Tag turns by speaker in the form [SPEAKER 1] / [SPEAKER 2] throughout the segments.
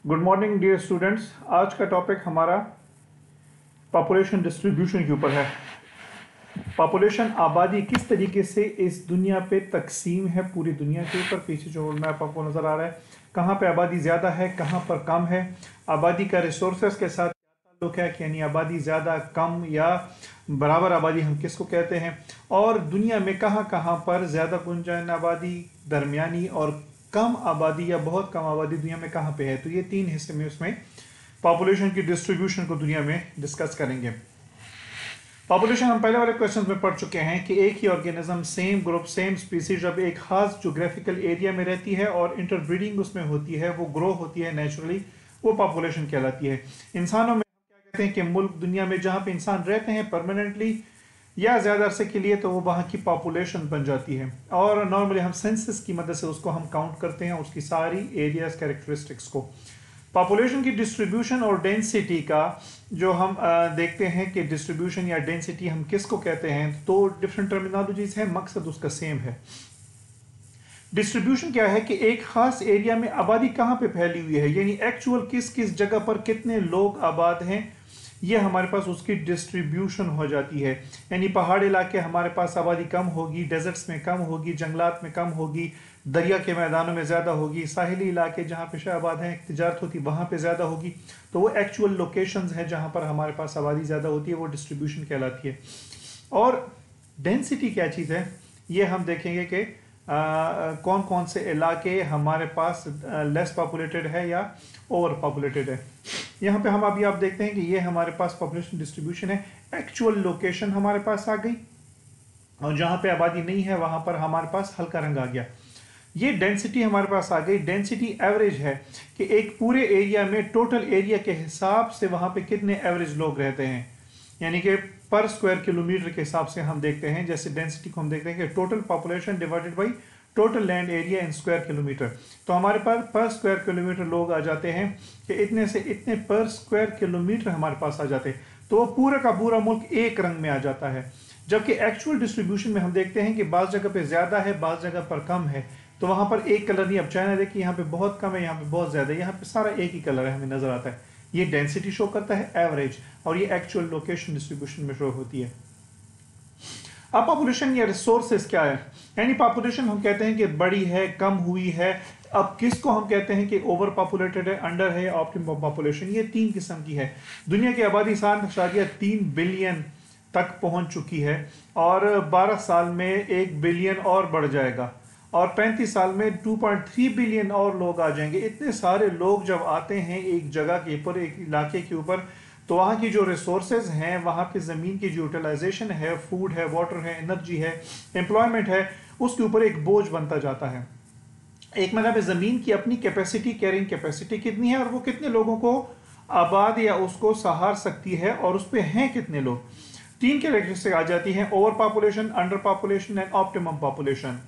[SPEAKER 1] Good morning dear students. आज का topic हमारा पॉपुलेशन डिस्ट्रीब्यूशन के ऊपर है। पॉपुलेशन आबादी किस तरीके से इस दुनिया पे तकसीम है, पूरी दुनिया के ऊपर। पीछे जो मैप आपको नज़र आ रहा है, कहाँ पे आबादी ज़्यादा है, कहाँ पर कम है, आबादी का रिसोर्सेज के साथ क्या ताल्लुक है, यानी आबादी ज़्यादा, कम या बराबर आबादी हम किसको कहते हैं, और दुनिया में कहाँ कहाँ पर ज़्यादा गुंजान आबादी, दरमियानी और कम आबादी या बहुत कम आबादी दुनिया में कहाँ पे है। तो ये तीन हिस्से में उसमें पॉपुलेशन की डिस्ट्रीब्यूशन को दुनिया में डिस्कस करेंगे। पॉपुलेशन हम पहले वाले क्वेश्चन में पढ़ चुके हैं कि एक ही organism, same group, same species जब एक खास जोग्राफिकल एरिया में रहती है और इंटरब्रीडिंग उसमें होती है, वो ग्रो होती है नेचुरली, वो पॉपुलेशन कहलाती है। इंसानों में हम क्या कहते हैं कि मुल्क दुनिया में जहाँ पे इंसान रहते हैं परमानेंटली या ज़्यादा अरसे के लिए, तो वो वहाँ की पॉपुलेशन बन जाती है। और नॉर्मली हम सेंसस की मदद से उसको हम काउंट करते हैं, उसकी सारी एरियाज कैरेक्टरिस्टिक्स को। पॉपुलेशन की डिस्ट्रीब्यूशन और डेंसिटी का जो हम देखते हैं कि डिस्ट्रीब्यूशन या डेंसिटी हम किसको कहते हैं, तो डिफरेंट टर्मिनोलॉजीज है, मकसद उसका सेम है। डिस्ट्रीब्यूशन क्या है कि एक खास एरिया में आबादी कहाँ पे फैली हुई है, यानी एक्चुअल किस किस जगह पर कितने लोग आबाद हैं, ये हमारे पास उसकी डिस्ट्रीब्यूशन हो जाती है। यानी पहाड़ इलाके हमारे पास आबादी कम होगी, डेजर्ट्स में कम होगी, जंगलात में कम होगी, दरिया के मैदानों में ज़्यादा होगी, साहिली इलाके जहाँ पे आबाद हैं, तिजारत होती, वहाँ पे ज़्यादा होगी। तो वो एक्चुअल लोकेशंस हैं जहाँ पर हमारे पास आबादी ज़्यादा होती है, वो डिस्ट्रीब्यूशन कहलाती है। और डेंसिटी क्या चीज़ है, ये हम देखेंगे कि कौन कौन से इलाके हमारे पास लेस पॉपुलेटेड है या ओवर पॉपुलेटेड है। यहाँ पे हम अभी आप देखते हैं कि ये हमारे पास पॉपुलेशन डिस्ट्रीब्यूशन है। एक्चुअल लोकेशन हमारे पास आ गई और जहाँ पे आबादी नहीं है वहाँ पर हमारे पास हल्का रंग आ गया। ये डेंसिटी हमारे पास आ गई। डेंसिटी एवरेज है कि एक पूरे एरिया में टोटल एरिया के हिसाब से वहाँ पे कितने एवरेज लोग रहते हैं, यानी कि पर स्क्वायर किलोमीटर के हिसाब से हम देखते हैं। जैसे डेंसिटी को हम देखते हैं कि total population divided by total land area in square kilometre. तो हमारे पास पर स्क्वायर किलोमीटर लोग आ जाते हैं कि इतने से इतने पर स्क्वायर किलोमीटर हमारे पास आ जाते हैं, तो वो पूरा का पूरा मुल्क एक रंग में आ जाता है। जबकि एक्चुअल डिस्ट्रीब्यूशन में हम देखते हैं कि बाज़ जगह पे ज़्यादा है, बाज़ जगह पर कम है, तो वहाँ पर एक कलर नहीं। अब चाइना देखिए, यहाँ पे बहुत कम है, यहाँ पे बहुत ज़्यादा है, यहाँ पे सारा एक ही कलर है, हमें नज़र आता है। ये डेंसिटी शो करता है एवरेज, और ये एक्चुअल लोकेशन डिस्ट्रीब्यूशन में शो होती है। अब पॉपुलेशन या रिसोर्सेज क्या है, यानी पॉपुलेशन हम कहते हैं कि बड़ी है, कम हुई है। अब किसको हम कहते हैं कि ओवर पॉपुलेटेड है, अंडर है, ऑप्टिमम पॉपुलेशन। ये तीन किस्म की है। दुनिया की आबादी 7.3 बिलियन तक पहुंच चुकी है और 12 साल में 1 बिलियन और बढ़ जाएगा और 35 साल में 2.3 बिलियन और लोग आ जाएंगे। इतने सारे लोग जब आते हैं एक जगह के ऊपर, एक इलाके के ऊपर, तो वहाँ की जो रिसोर्सेज हैं, वहाँ पे ज़मीन की जो यूटिलाइजेशन है, फूड है, वाटर है, एनर्जी है, एम्प्लॉयमेंट है, उसके ऊपर एक बोझ बनता जाता है। एक मतलब ज़मीन की अपनी कैपेसिटी, कैरिंग कैपेसिटी कितनी है और वो कितने लोगों को आबाद या उसको सहार सकती है और उस पर हैं कितने लोग। तीन कैरेक्टरिस्टिक आ जाती हैं: over population, under population and optimum population.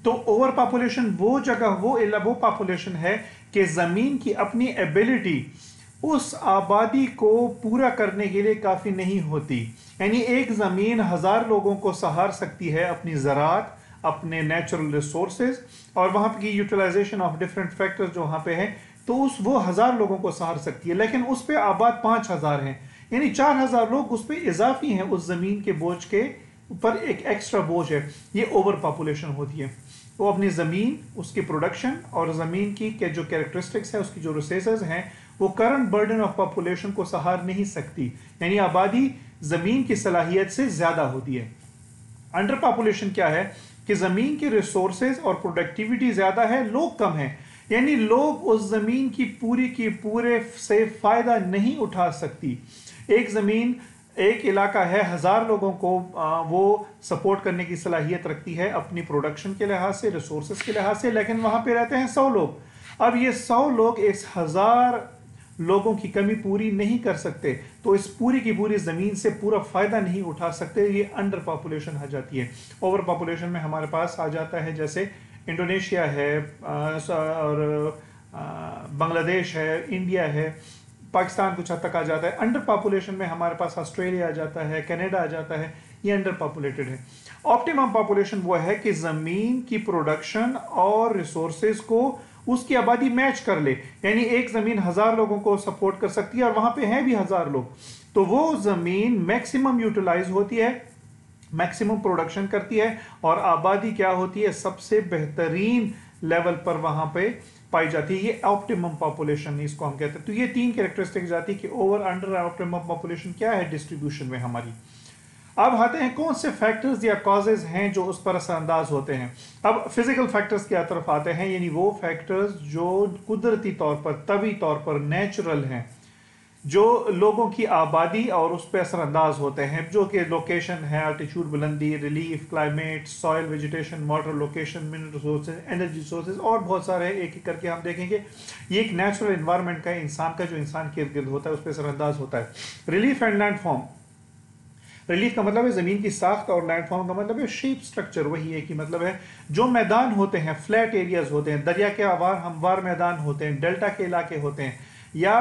[SPEAKER 1] तो ओवर पॉपुलेशन वो जगह, वो पॉपुलेशन है कि ज़मीन की अपनी एबिलिटी उस आबादी को पूरा करने के लिए काफ़ी नहीं होती। यानी एक ज़मीन 1000 लोगों को सहार सकती है, अपनी ज़रात, अपने नेचुरल रिसोर्सेज और वहाँ की यूटिलाइजेशन ऑफ डिफरेंट फैक्टर्स जो वहाँ पे हैं, तो वो 1000 लोगों को सहार सकती है। लेकिन उस पर आबाद 5000 हैं, यानी 4000 लोग उस पर इजाफी हैं, उस ज़मीन के बोझ के ऊपर एक एक्स्ट्रा बोझ है। ये ओवर पॉपुलेशन होती है। वो अपनी ज़मीन, उसकी प्रोडक्शन और ज़मीन की के जो कैरेक्टरिस्टिक्स है, उसकी जो रिसोर्सेज हैं, वो करंट बर्डन ऑफ पॉपुलेशन को सहार नहीं सकती, यानी आबादी ज़मीन की सलाहियत से ज़्यादा होती है। अंडर पॉपुलेशन क्या है कि ज़मीन के रिसोर्सेज और प्रोडक्टिविटी ज़्यादा है, लोग कम हैं, यानी लोग उस ज़मीन की पूरे से फ़ायदा नहीं उठा सकती। एक ज़मीन, एक इलाका है, 1000 लोगों को वो सपोर्ट करने की सलाहियत रखती है अपनी प्रोडक्शन के लिहाज से, रिसोर्सेज के लिहाज से, लेकिन वहाँ पे रहते हैं 100 लोग। अब ये 100 लोग इस 1000 लोगों की कमी पूरी नहीं कर सकते, तो इस पूरी की पूरी ज़मीन से पूरा फ़ायदा नहीं उठा सकते। ये अंडर पॉपुलेशन आ जाती है। ओवर पॉपुलेशन में हमारे पास आ जाता है जैसे इंडोनेशिया है और बांग्लादेश है, इंडिया है, पाकिस्तान कुछ हद तक आ जाता है। अंडर पॉपुलेशन में हमारे पास ऑस्ट्रेलिया आ जाता है, कनाडा आ जाता है, ये अंडर पॉपुलेटेड है। ऑप्टिमम पॉपुलेशन वो है कि ज़मीन की प्रोडक्शन और रिसोर्सेज को उसकी आबादी मैच कर ले, यानी एक ज़मीन 1000 लोगों को सपोर्ट कर सकती है और वहाँ पे हैं भी 1000 लोग, तो वो ज़मीन मैक्सिमम यूटिलाइज होती है, मैक्सिमम प्रोडक्शन करती है और आबादी क्या होती है, सबसे बेहतरीन लेवल पर वहाँ पे पाई जाती है। ये ऑप्टिमम पॉपुलेशन इसको हम कहते हैं। तो ये 3 कैरेक्टरिस्टिक्स जाती है कि ओवर अंडर ऑप्टिमम पॉपुलेशन क्या है डिस्ट्रीब्यूशन में हमारी। अब आते हैं कौन से फैक्टर्स या कॉजेज हैं जो उस पर असरअंदाज होते हैं। अब फिजिकल फैक्टर्स की तरफ आते हैं, यानी वो फैक्टर्स जो कुदरती तौर पर, तभी तौर पर नेचुरल हैं, जो लोगों की आबादी और उस पर असरअंदाज होते हैं, जो कि लोकेशन है, अल्टीट्यूड, बुलंदी, relief, climate, soil, vegetation, water location, mineral resources, energy sources और बहुत सारे एक एक करके हम देखेंगे। ये एक नेचुरल इन्वायरमेंट का इंसान का, जो इंसान के इर्द गिर्द होता है, उस पर असरअंदाज होता है। रिलीफ एंड लैंडफॉर्म, रिलीफ का मतलब है ज़मीन की साख्त और लैंडफॉर्म का मतलब है शेप स्ट्रक्चर, वही है कि मतलब है जो मैदान होते हैं, फ्लैट एरियाज होते हैं, दरिया के आवार हमवार मैदान होते हैं, डेल्टा के इलाके होते हैं, या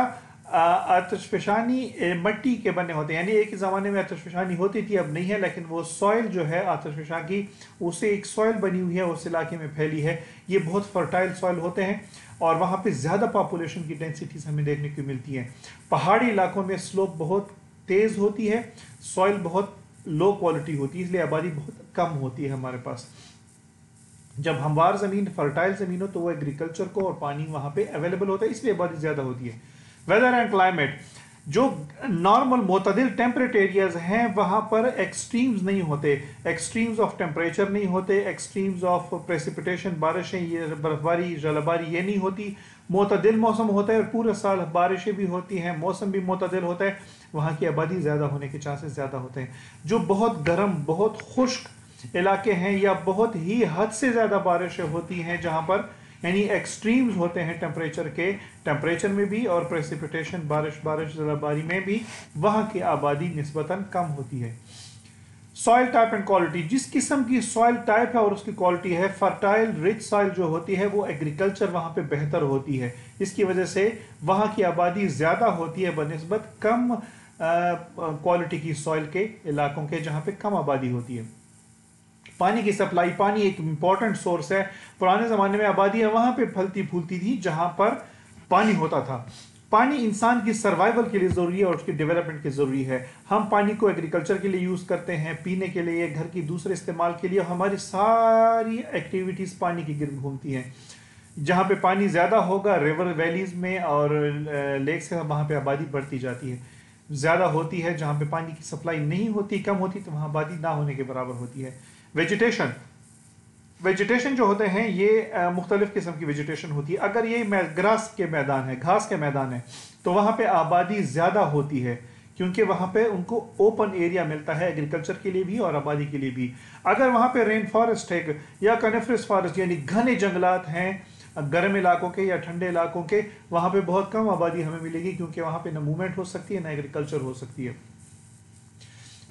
[SPEAKER 1] आतिशफशानी मट्टी के बने होते हैं, यानी एक ज़माने में आतिशफशानी होती थी, अब नहीं है, लेकिन वो सॉइल जो है आतिशफशा की, उससे एक सॉइल बनी हुई है, उस इलाके में फैली है। ये बहुत फर्टाइल सॉइल होते हैं और वहाँ पे ज़्यादा पॉपुलेशन की डेंसिटीज हमें देखने को मिलती हैं। पहाड़ी इलाकों में स्लोप बहुत तेज़ होती है, सॉइल बहुत लो क्वालिटी होती है, इसलिए आबादी बहुत कम होती है हमारे पास। जब हमवार ज़मीन, फर्टाइल ज़मीन हो, तो वो एग्रीकल्चर को और पानी वहाँ पे अवेलेबल होता है, इसलिए आबादी ज़्यादा होती है। वेदर एंड क्लाइमेट, जो नॉर्मल मोतदिल टेम्परेट एरियाज हैं वहाँ पर एक्सट्रीम्स नहीं होते, एक्सट्रीम्स ऑफ टेम्परेचर नहीं होते, एक्सट्रीम्स ऑफ प्रेसिपिटेशन, बारिशें, ये बर्फबारी, जलबारी, ये नहीं होती। मोतदिल मौसम होता है और पूरे साल बारिशें भी होती हैं, मौसम भी मोतदिल होता है, वहाँ की आबादी ज़्यादा होने के चांसेस ज़्यादा होते हैं। जो बहुत गर्म, बहुत खुश्क इलाके हैं या बहुत ही हद से ज़्यादा बारिशें होती हैं, जहाँ पर यानी एक्सट्रीम्स होते हैं टेम्परेचर के, टेम्परेचर में भी और प्रेसिपिटेशन, बारिश जलबारी में भी, वहाँ की आबादी निस्बतन कम होती है। सॉइल टाइप एंड क्वालिटी, जिस किस्म की सॉइल टाइप है और उसकी क्वालिटी है, फर्टाइल रिच सॉइल जो होती है वो एग्रीकल्चर वहाँ पे बेहतर होती है, इसकी वजह से वहाँ की आबादी ज़्यादा होती है बनिस्बत कम क्वालिटी की सॉइल के इलाकों के, जहाँ पे कम आबादी होती है। पानी की सप्लाई, पानी एक इम्पॉर्टेंट सोर्स है। पुराने ज़माने में आबादियाँ वहाँ पे फलती फूलती थी जहाँ पर पानी होता था। पानी इंसान की सर्वाइवल के लिए ज़रूरी है और उसकी डेवलपमेंट के ज़रूरी है। हम पानी को एग्रीकल्चर के लिए यूज़ करते हैं, पीने के लिए, घर की दूसरे इस्तेमाल के लिए, हमारी सारी एक्टिविटीज़ पानी के गिर्द घूमती हैं। जहाँ पे पानी ज़्यादा होगा, रिवर वैलीज़ में और लेक से, वहाँ पे आबादी बढ़ती जाती है, ज़्यादा होती है। जहाँ पे पानी की सप्लाई नहीं होती, कम होती, तो वहाँ आबादी ना होने के बराबर होती है। वेजिटेशन, वेजिटेशन जो होते हैं ये मुख्तलिफ किस्म की वेजिटेशन होती है। अगर ये ग्रास के मैदान है, घास के मैदान है, तो वहाँ पे आबादी ज़्यादा होती है, क्योंकि वहाँ पे उनको ओपन एरिया मिलता है एग्रीकल्चर के लिए भी और आबादी के लिए भी। अगर वहाँ पे रेन फॉरेस्ट है या कनिफरस फॉरेस्ट यानी घने जंगलात हैं गर्म इलाकों के या ठंडे इलाकों के, वहाँ पे बहुत कम आबादी हमें मिलेगी, क्योंकि वहाँ पे ना मूवमेंट हो सकती है ना एग्रीकल्चर हो सकती है।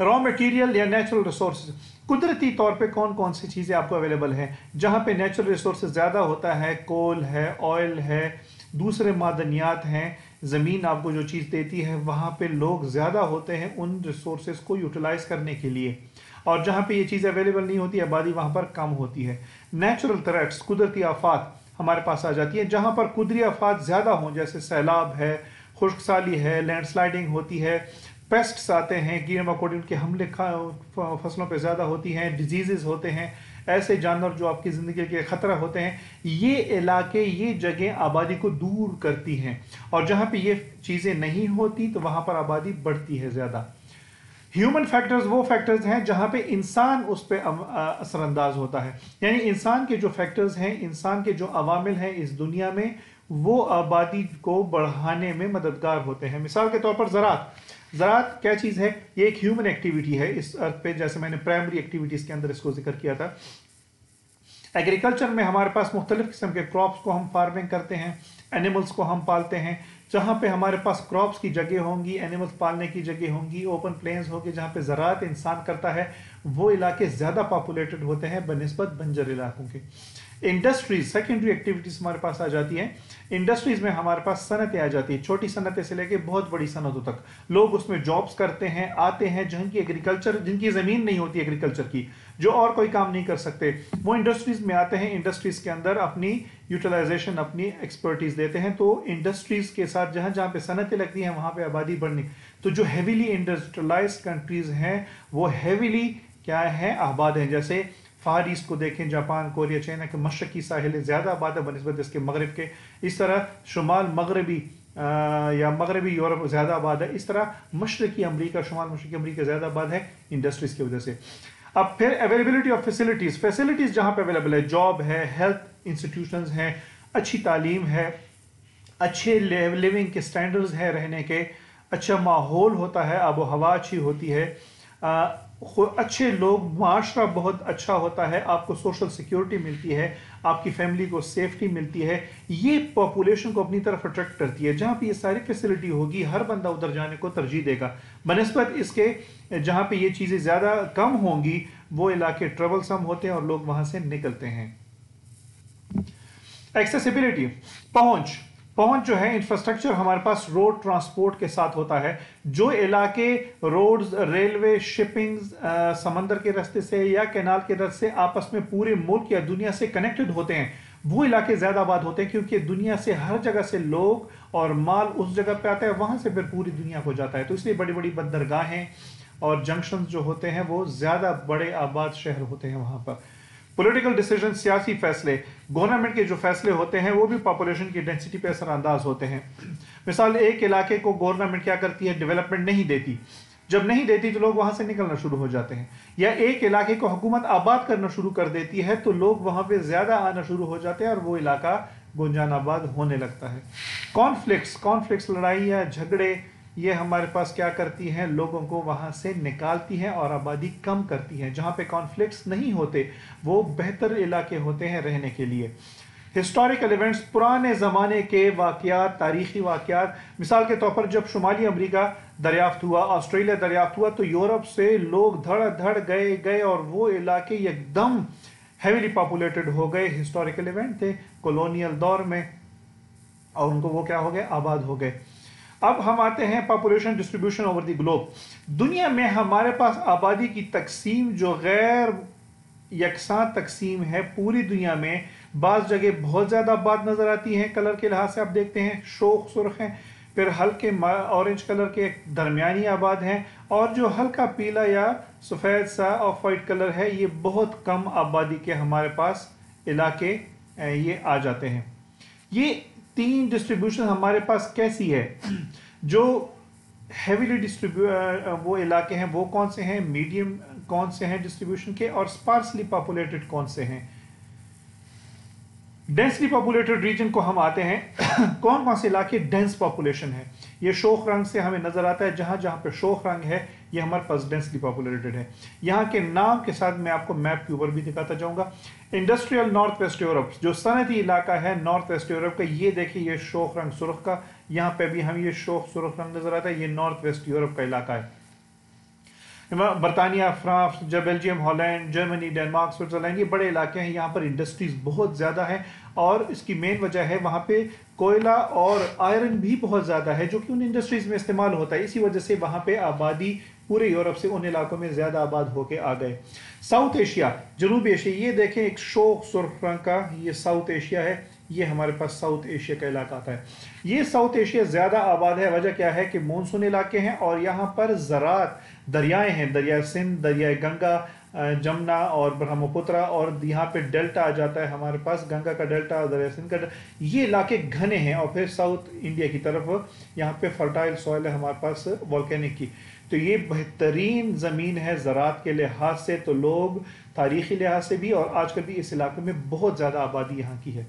[SPEAKER 1] रॉ मटेरियल या नेचुरल रिसोर्सेज, कुदरती तौर पे कौन कौन सी चीज़ें आपको अवेलेबल हैं। जहाँ पे नेचुरल रिसोर्सेज ज़्यादा होता है, कोल है, ऑयल है, दूसरे मादनियात हैं, ज़मीन आपको जो चीज़ देती है, वहाँ पे लोग ज़्यादा होते हैं उन रिसोर्सेज को यूटिलाइज करने के लिए, और जहाँ पे ये चीज़ अवेलेबल नहीं होती, आबादी वहाँ पर कम होती है। नेचुरल थ्रेट्स, कुदरती आफात हमारे पास आ जाती है। जहाँ पर कुदरती आफात ज़्यादा हों, जैसे सैलाब है, खुश्कसाली है, लैंडस्लाइडिंग होती है, पेस्ट्स आते हैं, कीड़े मकोड़े, उनके हमले फसलों पे ज़्यादा होती हैं, डिजीज़ होते हैं, ऐसे जानवर जो आपकी ज़िंदगी के ख़तरा होते हैं, ये इलाके, ये जगह आबादी को दूर करती हैं, और जहाँ पे ये चीज़ें नहीं होती तो वहाँ पर आबादी बढ़ती है ज़्यादा। ह्यूमन फैक्टर्स वो फैक्टर्स हैं जहाँ पे इंसान उस पर असरअंदाज होता है, यानी इंसान के जो फैक्टर्स हैं, इंसान के जो अवामिल हैं इस दुनिया में, वो आबादी को बढ़ाने में मददगार होते हैं। मिसाल के तौर पर ज़राअत, ज़राअत क्या चीज़ है? ये एक ह्यूमन एक्टिविटी है इस अर्थ पे, जैसे मैंने प्राइमरी एक्टिविटीज़ के अंदर इसको जिक्र किया था। एग्रीकल्चर में हमारे पास मुख्तलिफ किस्म के क्रॉप्स को हम फार्मिंग करते हैं, एनिमल्स को हम पालते हैं। जहाँ पे हमारे पास क्रॉप्स की जगह होंगी, एनिमल्स पालने की जगह होंगी, ओपन प्लेन्स होंगे जहाँ पे ज़राअत इंसान करता है, वो इलाके ज़्यादा पॉपुलेटेड होते हैं बनिस्बत बंजर इलाकों के। इंडस्ट्रीज, सेकेंडरी एक्टिविटीज हमारे पास आ जाती हैं। इंडस्ट्रीज में हमारे पास सनतें आ जाती हैं, छोटी सनतें से लेकर बहुत बड़ी सनतों तक। लोग उसमें जॉब्स करते हैं, आते हैं, जिनकी एग्रीकल्चर, जिनकी ज़मीन नहीं होती एग्रीकल्चर की, जो और कोई काम नहीं कर सकते, वो इंडस्ट्रीज में आते हैं, इंडस्ट्रीज के अंदर अपनी यूटिलाइजेशन, अपनी एक्सपर्टीज देते हैं। तो इंडस्ट्रीज के साथ जहां जहां पे सनतें लगती हैं वहां पे आबादी बढ़नी। तो जो हेवीली इंडस्ट्रियलाइज्ड कंट्रीज हैं वो हेवीली क्या है, आबाद हैं। जैसे फार ईस्ट को देखें, जापान, कोरिया, चाइना के मशरकी साहिल ज़्यादा आबाद है बनस्बत इसके मगरब के। इस तरह शुमाल मगरबी या मगरबी यूरोप ज़्यादा आबाद है। इस तरह मशरकी अमरीका, शुमाल मशरकी अमरीका ज़्यादा आबाद है इंडस्ट्रीज़ की वजह से। अब फिर अवेलेबिलिटी ऑफ फैसिलिटीज़, फैसिलिटीज़ जहाँ पे अवेलेबल है, जॉब है, हेल्थ इंस्टीट्यूशंस हैं, अच्छी तालीम है, अच्छे लिविंग के स्टैंडर्ड्स हैं रहने के, अच्छा माहौल होता है, आबो हवा अच्छी होती है, अच्छे लोग, माशरा बहुत अच्छा होता है, आपको सोशल सिक्योरिटी मिलती है, आपकी फैमिली को सेफ्टी मिलती है। ये पॉपुलेशन को अपनी तरफ अट्रैक्ट करती है। जहाँ पे ये सारी फैसिलिटी होगी हर बंदा उधर जाने को तरजीह देगा। बनस्बत इसके जहाँ पे ये चीज़ें ज़्यादा कम होंगी वो इलाके ट्रबलसम होते हैं और लोग वहाँ से निकलते हैं। एक्सेसिबिलिटी, पहुंच जो है, इंफ्रास्ट्रक्चर हमारे पास रोड ट्रांसपोर्ट के साथ होता है। जो इलाके रोड्स, रेलवे, शिपिंग, समंदर के रास्ते से या कैनाल के रास्ते से आपस में पूरे मुल्क या दुनिया से कनेक्टेड होते हैं, वो इलाके ज्यादा आबाद होते हैं, क्योंकि दुनिया से हर जगह से लोग और माल उस जगह पे आता है, वहां से फिर पूरी दुनिया को जाता है। तो इसलिए बड़ी बड़ी बंदरगाहें और जंक्शन जो होते हैं वो ज्यादा बड़े आबाद शहर होते हैं वहां पर। पॉलिटिकल डिसीजन, सियासी फैसले, गवर्नमेंट के जो फैसले होते हैं वो भी पॉपुलेशन की डेंसिटी पे असरअंदाज होते हैं। मिसाल, एक इलाके को गवर्नमेंट क्या करती है, डेवलपमेंट नहीं देती। जब नहीं देती तो लोग वहां से निकलना शुरू हो जाते हैं। या एक इलाके को हुकूमत आबाद करना शुरू कर देती है तो लोग वहां पे ज्यादा आना शुरू हो जाते हैं और वो इलाका गुंजान आबाद होने लगता है। कॉन्फ्लिक्ट्स, लड़ाई या झगड़े, ये हमारे पास क्या करती हैं, लोगों को वहां से निकालती हैं और आबादी कम करती हैं। जहां पे कॉन्फ्लिक्ट्स नहीं होते वो बेहतर इलाके होते हैं रहने के लिए। हिस्टोरिकल इवेंट्स, पुराने ज़माने के वाक़यात, तारीख़ी वाक़यात। मिसाल के तौर पर जब शुमाली अमरीका दरियाफ्त हुआ, ऑस्ट्रेलिया दरियाफ्त हुआ, तो यूरोप से लोग धड़ गए और वो इलाके एकदम हेवीली पॉपुलेटेड हो गए। हिस्टोरिकल इवेंट थे कॉलोनियल दौर में और उनको वो क्या हो गए, आबाद हो गए। अब हम आते हैं population distribution over the globe. दुनिया में हमारे पास आबादी की तकसीम जो गैर यकसां तकसीम है पूरी दुनिया में। बाज़ जगह बहुत ज़्यादा आबाद नज़र आती हैं, कलर के लिहाज से आप देखते हैं शोख सुर्ख हैं, फिर हल्के ऑरेंज कलर के दरमियानी आबाद हैं, और जो हल्का पीला या सफ़ेद सा ऑफ वाइट कलर है ये बहुत कम आबादी के हमारे पास इलाके ये आ जाते हैं। ये तीन डिस्ट्रीब्यूशन हमारे पास कैसी है? जो हेवीली वो इलाके हैं वो कौन से हैं, मीडियम कौन से हैं डिस्ट्रीब्यूशन के, और स्पार्सली पॉपुलेटेड कौन से हैं? डेंसली पॉपुलेटेड रीजन को हम आते हैं कौन कौन से इलाके डेंस पॉपुलेशन है। ये शोख रंग से हमें नजर आता है, जहां जहां पे शोख रंग है ये हमारे पास डेंसली पॉपुलेटेड है। यहाँ के नाम के साथ मैं आपको मैप के ऊपर भी दिखाता जाऊंगा। इंडस्ट्रियल नॉर्थ वेस्ट यूरोप, जो सनती इलाका है नॉर्थ वेस्ट यूरोप का, ये देखिए ये शोख रंग सुर्ख का, यहाँ पे भी हम ये शोख सुर्ख रंग नजर आता है, ये नॉर्थ वेस्ट यूरोप का इलाका है। बरतानिया, France, Belgium, Holland, Germany, Denmark, Switzerland, ये बड़े इलाके हैं। यहाँ पर इंडस्ट्रीज बहुत ज़्यादा है और इसकी मेन वजह है वहाँ पे कोयला और आयरन भी बहुत ज़्यादा है जो कि उन इंडस्ट्रीज में इस्तेमाल होता है। इसी वजह से वहाँ पे आबादी पूरे यूरोप से उन इलाकों में ज़्यादा आबाद होके आ गए। साउथ एशिया, जनूबी एशिया, ये देखें एक शोख सुर्ख रंग का, ये साउथ एशिया है, ये हमारे पास साउथ एशिया का इलाका आता है। ये साउथ एशिया ज़्यादा आबाद है। वजह क्या है कि मानसून इलाके हैं और यहाँ पर ज़रात, दरियाएं हैं, दरिया सिंध, दरिया गंगा, जमुना और ब्रह्मपुत्रा, और यहाँ पे डेल्टा आ जाता है हमारे पास, गंगा का डेल्टा और दरिया सिंध का। ये इलाके घने हैं और फिर साउथ इंडिया की तरफ यहाँ पे फर्टाइल सॉइल है हमारे पास वॉल्केनिक की। तो ये बेहतरीन ज़मीन है ज़रात के लिहाज से, तो लोग तारीख़ी लिहाज से भी और आजकल भी इस इलाके में बहुत ज़्यादा आबादी यहाँ की है।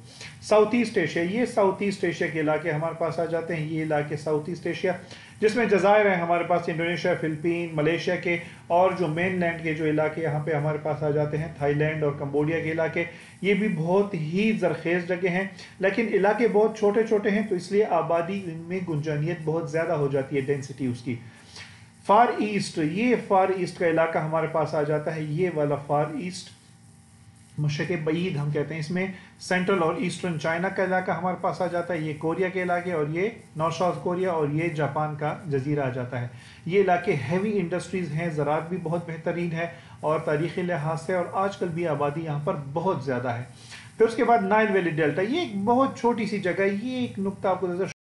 [SPEAKER 1] साउथ ईस्ट एशिया, ये साउथ ईस्ट एशिया के इलाके हमारे पास आ जाते हैं। ये इलाके साउथ ईस्ट एशिया जिसमें जज़ायर हैं हमारे पास, इंडोनेशिया, फ़िलिपीन, मलेशिया के, और जो मेन लैंड के जो इलाके यहाँ पे हमारे पास आ जाते हैं, थाईलैंड और कंबोडिया के इलाके, ये भी बहुत ही ज़रखेज़ जगह हैं, लेकिन इलाके बहुत छोटे छोटे हैं तो इसलिए आबादी इनमें गुंजानियत बहुत ज़्यादा हो जाती है, डेंसिटी उसकी। फार ईस्ट, ये फार ईस्ट का इलाका हमारे पास आ जाता है, ये वाला फार ईस्ट, मशरक़ बईद हम कहते हैं, इसमें सेंट्रल और ईस्टर्न चाइना का इलाका हमारे पास आ जाता है, ये कोरिया के इलाके, और ये नॉर्थ साउथ कोरिया, और ये जापान का जजीरा आ जाता है। ये इलाके हैवी इंडस्ट्रीज़ हैं, ज़राअत भी बहुत बेहतरीन है और तारीख़ी लिहाज से, और आजकल भी आबादी यहाँ पर बहुत ज़्यादा है। फिर उसके बाद नाइल वैली डेल्टा, ये एक बहुत छोटी सी जगह है। ये एक नुक्ता आपको